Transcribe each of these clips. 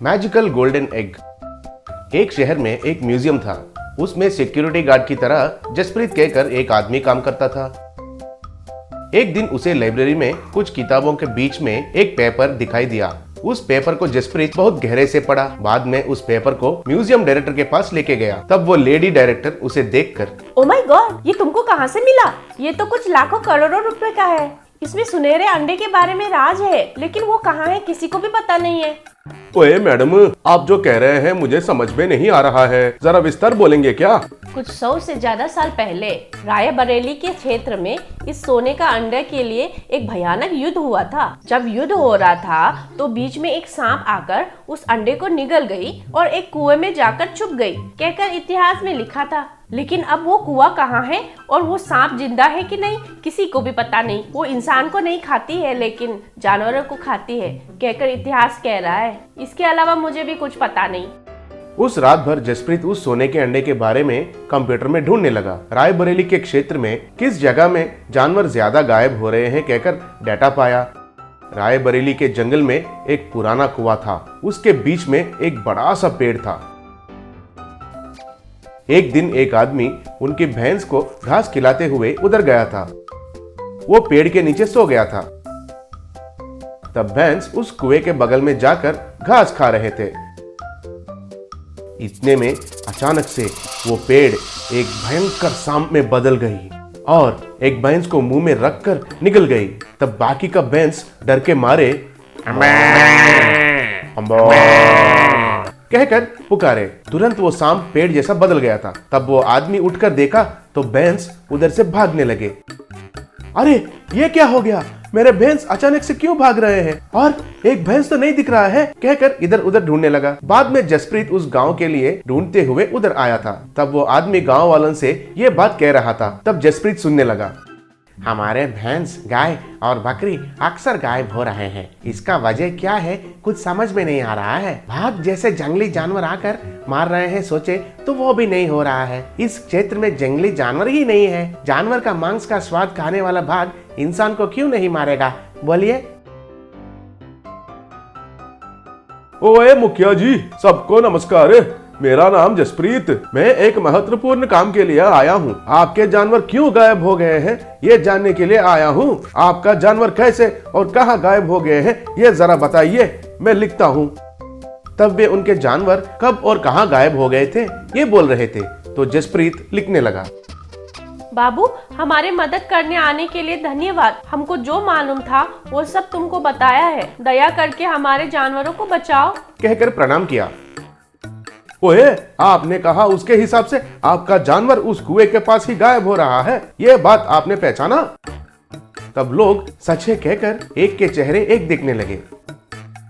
Magical golden egg. एक शहर में एक म्यूजियम था। उसमें सिक्योरिटी गार्ड की तरह जसप्रीत कहकर एक आदमी काम करता था। एक दिन उसे लाइब्रेरी में कुछ किताबों के बीच में एक पेपर दिखाई दिया। उस पेपर को जसप्रीत बहुत गहरे से पढ़ा। बाद में उस पेपर को म्यूजियम डायरेक्टर के पास लेके गया। तब वो लेडी डायरेक्टर उसे देखकर, ओ माय गॉड, ये तुमको कहाँ से मिला? ये तो कुछ लाखों करोड़ों रुपए का है। इसमें सुनहरे अंडे के बारे में राज है, लेकिन वो कहाँ है किसी को भी पता नहीं है। ओए मैडम, आप जो कह रहे हैं मुझे समझ में नहीं आ रहा है, जरा विस्तार बोलेंगे क्या? कुछ 100 से ज्यादा साल पहले रायबरेली के क्षेत्र में इस सोने का अंडे के लिए एक भयानक युद्ध हुआ था। जब युद्ध हो रहा था तो बीच में एक सांप आकर उस अंडे को निगल गई और एक कुएं में जाकर छुप गई, कहकर इतिहास में लिखा था। लेकिन अब वो कुआं कहाँ है और वो सांप जिंदा है कि नहीं किसी को भी पता नहीं। वो इंसान को नहीं खाती है लेकिन जानवरों को खाती है, कहकर इतिहास कह रहा है। इसके अलावा मुझे भी कुछ पता नहीं। उस रात भर जसप्रीत उस सोने के अंडे के बारे में कंप्यूटर में ढूंढने लगा। रायबरेली के क्षेत्र में किस जगह में जानवर ज्यादा गायब हो रहे हैं कहकर डाटा पाया। रायबरेली के जंगल में एक पुराना कुआं था। उसके बीच में एक बड़ा सा पेड़ था। एक दिन एक आदमी उनकी भैंस को घास खिलाते हुए उधर गया था। वो पेड़ के नीचे सो गया था। तब भैंस उस कुएं के बगल में जाकर घास खा रहे थे। इतने में अचानक से वो पेड़ एक भयंकर सांप में बदल गई और एक भैंस को मुंह में रखकर निकल गई। तब बाकी का भैंस डर के मारे कहकर पुकारे। तुरंत वो सांप पेड़ जैसा बदल गया था। तब वो आदमी उठकर देखा तो भैंस उधर से भागने लगे। अरे ये क्या हो गया? मेरे भैंस अचानक से क्यों भाग रहे हैं और एक भैंस तो नहीं दिख रहा है, कहकर इधर उधर ढूंढने लगा। बाद में जसप्रीत उस गांव के लिए ढूंढते हुए उधर आया था। तब वो आदमी गांव वालों से ये बात कह रहा था। तब जसप्रीत सुनने लगा, हमारे भैंस, गाय और बकरी अक्सर गायब हो रहे हैं। इसका वजह क्या है कुछ समझ में नहीं आ रहा है। भाग जैसे जंगली जानवर आकर मार रहे हैं सोचे तो वो भी नहीं हो रहा है। इस क्षेत्र में जंगली जानवर ही नहीं है। जानवर का मांस का स्वाद खाने वाला भाग इंसान को क्यों नहीं मारेगा, बोलिए? ओए मुखिया जी, सबको नमस्कार। मेरा नाम जसप्रीत। मैं एक महत्वपूर्ण काम के लिए आया हूँ। आपके जानवर क्यों गायब हो गए हैं ये जानने के लिए आया हूँ। आपका जानवर कैसे और कहाँ गायब हो गए हैं ये जरा बताइए, मैं लिखता हूँ। तब वे उनके जानवर कब और कहाँ गायब हो गए थे ये बोल रहे थे। तो जसप्रीत लिखने लगा, बाबू, हमारे मदद करने आने के लिए धन्यवाद। हमको जो मालूम था वो सब तुमको बताया है। दया करके हमारे जानवरों को बचाओ, कहकर प्रणाम किया। ओए, आपने कहा उसके हिसाब से आपका जानवर उस कुएं के पास ही गायब हो रहा है, ये बात आपने पहचाना? तब लोग सच है कहकर एक के चेहरे एक देखने लगे।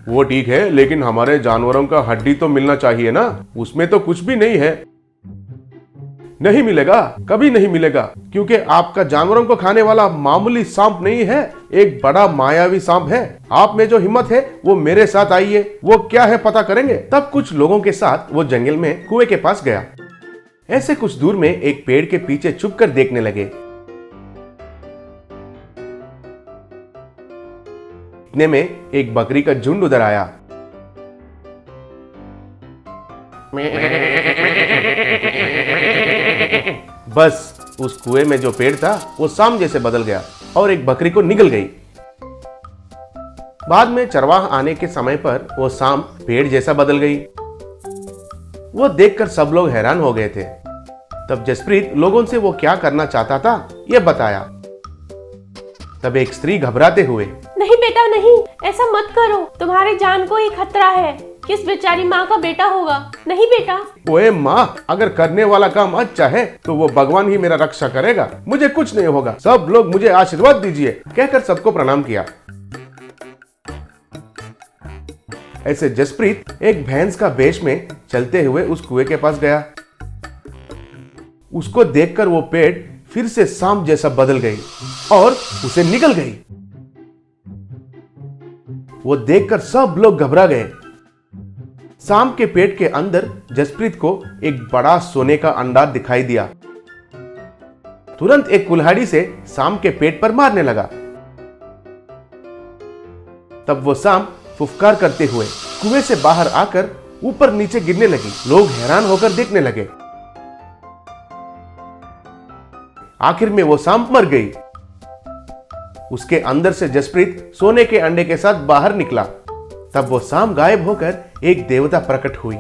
वो ठीक है, लेकिन हमारे जानवरों का हड्डी तो मिलना चाहिए ना, उसमें तो कुछ भी नहीं है। नहीं मिलेगा, कभी नहीं मिलेगा, क्योंकि आपका जानवरों को खाने वाला मामूली सांप नहीं है, एक बड़ा मायावी सांप है। आप में जो हिम्मत है वो मेरे साथ आइए, वो क्या है पता करेंगे। तब कुछ लोगों के साथ वो जंगल में कुएं के पास गया। ऐसे कुछ दूर में एक पेड़ के पीछे छुपकर देखने लगे। इतने में एक बकरी का झुंड उधर आया। बस उस कुएं में जो पेड़ था वो सांप जैसे बदल गया और एक बकरी को निगल गई। बाद में चरवाह आने के समय पर वो सांप पेड़ जैसा बदल गई। वो देखकर सब लोग हैरान हो गए थे। तब जसप्रीत लोगों से वो क्या करना चाहता था ये बताया। तब एक स्त्री घबराते हुए, नहीं बेटा नहीं, ऐसा मत करो, तुम्हारी जान को ही खतरा है। किस बेचारी माँ का बेटा होगा? नहीं बेटा। ओए माँ, अगर करने वाला काम अच्छा है तो वो भगवान ही मेरा रक्षा करेगा, मुझे कुछ नहीं होगा। सब लोग मुझे आशीर्वाद दीजिए, कहकर सबको प्रणाम किया। ऐसे जसप्रीत एक भैंस का वेश में चलते हुए उस कुएं के पास गया। उसको देखकर वो पेड़ फिर से सांप जैसा बदल गई और उसे निगल गई। वो देखकर सब लोग घबरा गए। सांप के पेट के अंदर जसप्रीत को एक बड़ा सोने का अंडा दिखाई दिया। तुरंत एक कुल्हाड़ी से सांप के पेट पर मारने लगा। तब वो सांप फुफकार करते हुए कुएं से बाहर आकर ऊपर नीचे गिरने लगी। लोग हैरान होकर देखने लगे। आखिर में वो सांप मर गई। उसके अंदर से जसप्रीत सोने के अंडे के साथ बाहर निकला। तब वो सांप गायब होकर एक देवता प्रकट हुई।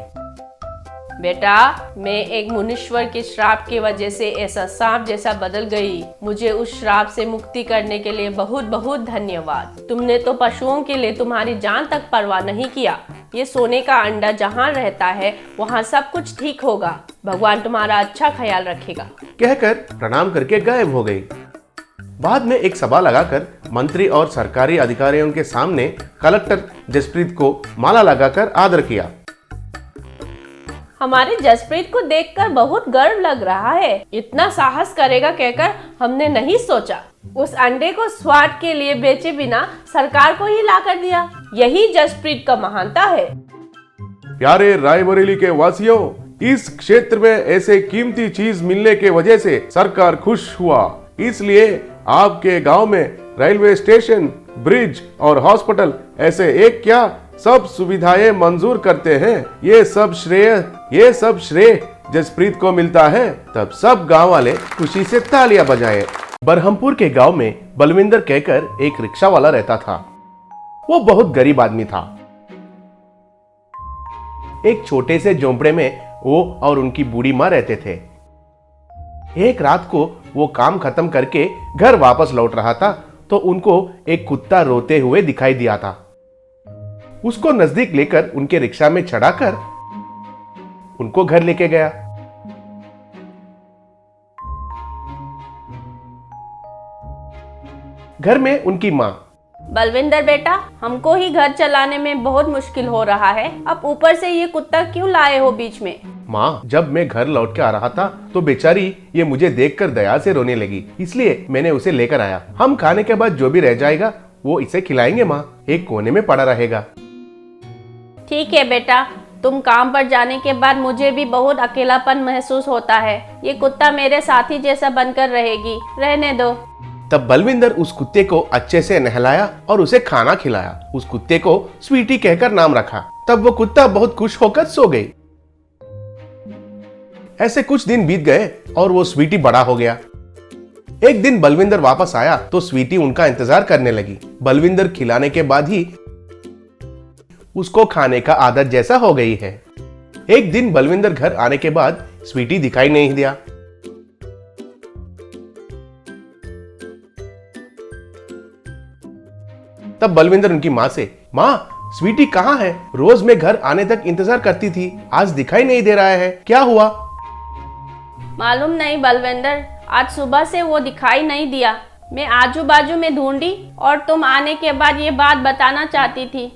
बेटा, मैं एक मुनीश्वर के श्राप की वजह से ऐसा सांप जैसा बदल गई। मुझे उस श्राप से मुक्ति करने के लिए बहुत बहुत धन्यवाद। तुमने तो पशुओं के लिए तुम्हारी जान तक परवाह नहीं किया। ये सोने का अंडा जहाँ रहता है वहाँ सब कुछ ठीक होगा। भगवान तुम्हारा अच्छा ख्याल रखेगा। कहकर प्रणाम करके गायब हो गई। बाद में एक सभा लगाकर मंत्री और सरकारी अधिकारियों के सामने कलेक्टर जसप्रीत को माला लगाकर आदर किया। हमारे जसप्रीत को देखकर बहुत गर्व लग रहा है। इतना साहस करेगा कहकर हमने नहीं सोचा। उस अंडे को स्वाद के लिए बेचे बिना सरकार को ही ला कर दिया। यही जसप्रीत का महानता है। प्यारे रायबरेली के वासियों, इस क्षेत्र में ऐसे कीमती चीज मिलने के वजह से सरकार खुश हुआ। इसलिए आपके गांव में रेलवे स्टेशन, ब्रिज और हॉस्पिटल ऐसे एक क्या सब सुविधाएं मंजूर करते हैं। ये सब श्रेय जसप्रीत को मिलता है। तब सब गांव वाले खुशी से तालियां बजाए। बरहमपुर के गांव में बलविंदर कहकर एक रिक्शा वाला रहता था। वो बहुत गरीब आदमी था। एक छोटे से झोंपड़े में वो और उनकी बूढ़ी माँ रहते थे। एक रात को वो काम खत्म करके घर वापस लौट रहा था तो उनको एक कुत्ता रोते हुए दिखाई दिया था। उसको नजदीक लेकर उनके रिक्शा में चढ़ाकर उनको घर लेके गया। घर में उनकी माँ, बलविंदर बेटा, हमको ही घर चलाने में बहुत मुश्किल हो रहा है। अब ऊपर से ये कुत्ता क्यों लाए हो बीच में? माँ, जब मैं घर लौट के आ रहा था तो बेचारी ये मुझे देखकर दया से रोने लगी, इसलिए मैंने उसे लेकर आया। हम खाने के बाद जो भी रह जाएगा वो इसे खिलाएंगे माँ। एक कोने में पड़ा रहेगा। ठीक है बेटा, तुम काम पर जाने के बाद मुझे भी बहुत अकेलापन महसूस होता है। ये कुत्ता मेरे साथी जैसा बनकर रहेगी, रहने दो। तब बलविंदर उस कुत्ते को अच्छे से नहलाया और उसे खाना खिलाया। उस कुत्ते को स्वीटी कहकर नाम रखा। तब वो कुत्ता बहुत खुश होकर सो गई। ऐसे कुछ दिन बीत गए और वो स्वीटी बड़ा हो गया। एक दिन बलविंदर वापस आया तो स्वीटी उनका इंतजार करने लगी। बलविंदर खिलाने के बाद ही उसको खाने का आदत जैसा हो गई है। एक दिन बलविंदर घर आने के बाद स्वीटी दिखाई नहीं दिया। तब बलविंदर उनकी माँ से, माँ, स्वीटी कहाँ है? रोज मैं घर आने तक इंतजार करती थी, आज दिखाई नहीं दे रहा है, क्या हुआ? मालूम नहीं बलविंदर, आज सुबह से वो दिखाई नहीं दिया। मैं आजू बाजू में ढूंढी और तुम आने के बाद ये बात बताना चाहती थी।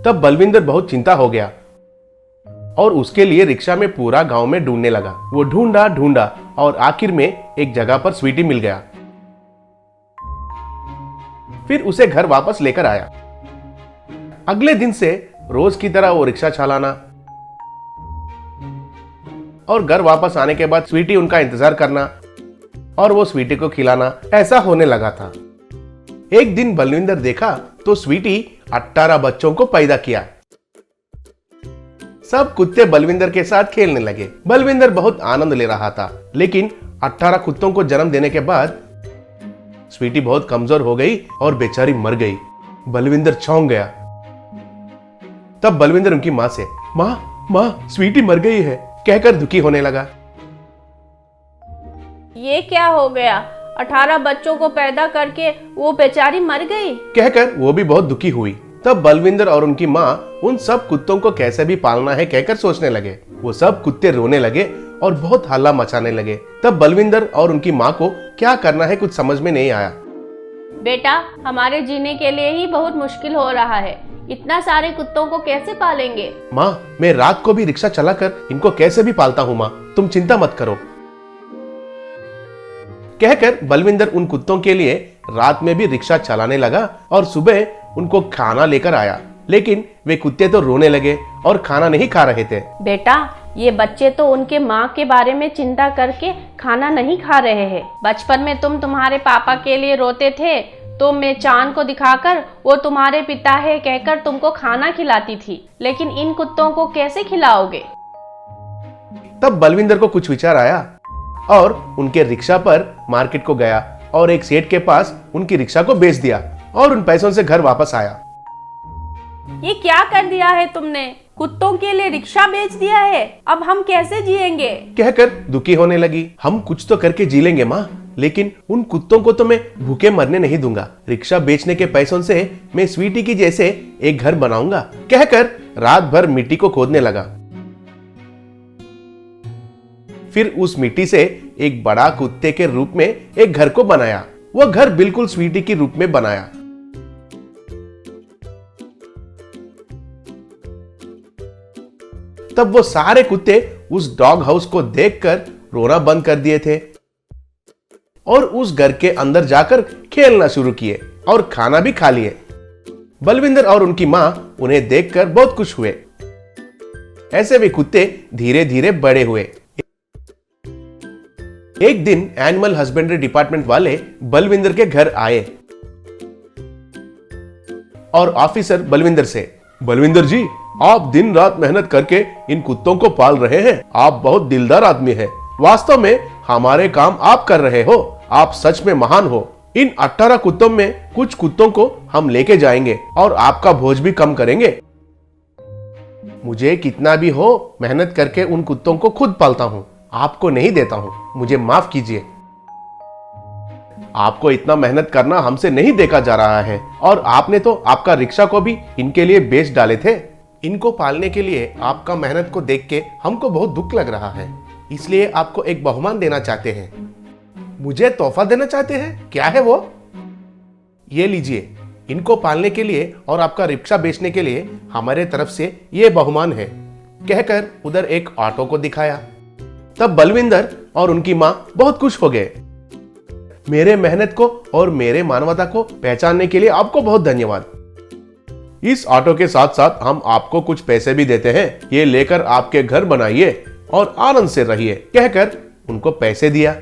तब बलविंदर बहुत चिंता हो गया और उसके लिए रिक्शा में पूरा गांव में ढूंढने लगा। वो ढूंढा और आखिर में एक जगह पर स्वीटी मिल गया। फिर उसे घर वापस लेकर आया। अगले दिन से रोज की तरह वो रिक्शा चलाना और घर वापस आने के बाद स्वीटी उनका इंतजार करना और वो स्वीटी को खिलाना, ऐसा होने लगा था। एक दिन बलविंदर देखा तो स्वीटी 18 बच्चों को पैदा किया। सब कुत्ते बलविंदर के साथ खेलने लगे। बलविंदर बहुत आनंद ले रहा था, लेकिन 18 कुत्तों को जन्म देने के बाद स्वीटी बहुत कमजोर हो गई और बेचारी मर गई। बलविंदर चौंक गया। तब बलविंदर उनकी माँ से, माँ, स्वीटी मर गई है, कहकर दुखी होने लगा। ये क्या हो गया? 18 बच्चों को पैदा करके वो बेचारी मर गई, कहकर वो भी बहुत दुखी हुई। तब बलविंदर और उनकी माँ उन सब कुत्तों को कैसे भी पालना है कहकर सोचने लगे। वो सब कुत्ते रोने लगे और बहुत हल्ला मचाने लगे। तब बलविंदर और उनकी माँ को क्या करना है कुछ समझ में नहीं आया। बेटा, हमारे जीने के लिए ही बहुत मुश्किल हो रहा है। इतना सारे कुत्तों को कैसे पालेंगे? माँ, मैं रात को भी रिक्शा चलाकर इनको कैसे भी पालता हूँ माँ, तुम चिंता मत करो। कहकर बलविंदर उन कुत्तों के लिए रात में भी रिक्शा चलाने लगा और सुबह उनको खाना लेकर आया। लेकिन वे कुत्ते तो रोने लगे और खाना नहीं खा रहे थे। बेटा, ये बच्चे तो उनके माँ के बारे में चिंता करके खाना नहीं खा रहे हैं। बचपन में तुम तुम्हारे पापा के लिए रोते थे तो मैं चांद को दिखाकर वो तुम्हारे पिता है कहकर तुमको खाना खिलाती थी, लेकिन इन कुत्तों को कैसे खिलाओगे? तब बलविंदर को कुछ विचार आया और उनके रिक्शा पर मार्केट को गया और एक सेठ के पास उनकी रिक्शा को बेच दिया और उन पैसों से घर वापस आया। ये क्या कर दिया है तुमने? कुत्तों के लिए रिक्शा बेच दिया है, अब हम कैसे जिएंगे? कहकर दुखी होने लगी। हम कुछ तो करके जी लेंगे माँ, लेकिन उन कुत्तों को तो मैं भूखे मरने नहीं दूंगा। रिक्शा बेचने के पैसों से मैं स्वीटी की जैसे एक घर बनाऊंगा, कहकर रात भर मिट्टी को खोदने लगा। फिर उस मिट्टी से एक बड़ा कुत्ते के रूप में एक घर को बनाया। वह घर बिल्कुल स्वीटी के रूप में बनाया। तब वो सारे कुत्ते उस डॉग हाउस को देखकर रोना बंद कर दिए थे और उस घर के अंदर जाकर खेलना शुरू किए और खाना भी खा लिए। बलविंदर और उनकी मां उन्हें देखकर बहुत खुश हुए। ऐसे वे कुत्ते धीरे धीरे बड़े हुए। एक दिन एनिमल हस्बेंड्री डिपार्टमेंट वाले बलविंदर के घर आए और ऑफिसर बलविंदर से, बलविंदर जी, आप दिन रात मेहनत करके इन कुत्तों को पाल रहे हैं। आप बहुत दिलदार आदमी हैं। वास्तव में हमारे काम आप कर रहे हो। आप सच में महान हो। इन 18 कुत्तों में कुछ कुत्तों को हम लेके जाएंगे और आपका बोझ भी कम करेंगे। मुझे कितना भी हो मेहनत करके उन कुत्तों को खुद पालता हूं, आपको नहीं देता हूं। मुझे माफ कीजिए। आपको इतना मेहनत करना हमसे नहीं देखा जा रहा है और आपने तो आपका रिक्शा को भी इनके लिए बेच डाले थे। इनको पालने के लिए आपका मेहनत को देख के हमको बहुत दुख लग रहा है, इसलिए आपको एक बहुमान देना चाहते हैं। मुझे तोहफा देना चाहते हैं? क्या है वो? ये लीजिए, इनको पालने के लिए और आपका रिक्शा बेचने के लिए हमारे तरफ से ये बहुमान है, कहकर उधर एक ऑटो को दिखाया। तब बलविंदर और उनकी मां बहुत खुश हो गए। मेरे मेहनत को और मेरे मानवता को पहचानने के लिए आपको बहुत धन्यवाद। इस ऑटो के साथ साथ हम आपको कुछ पैसे भी देते हैं। ये लेकर आपके घर बनाइए और आनंद से रहिए, कहकर उनको पैसे दिया।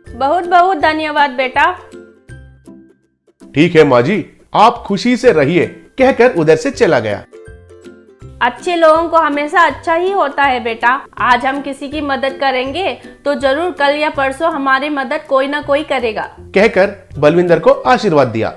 बहुत बहुत धन्यवाद बेटा। ठीक है माँ जी, आप खुशी से रहिए, कहकर उधर से चला गया। अच्छे लोगों को हमेशा अच्छा ही होता है बेटा। आज हम किसी की मदद करेंगे तो जरूर कल या परसों हमारी मदद कोई ना कोई करेगा, कहकर बलविंदर को आशीर्वाद दिया।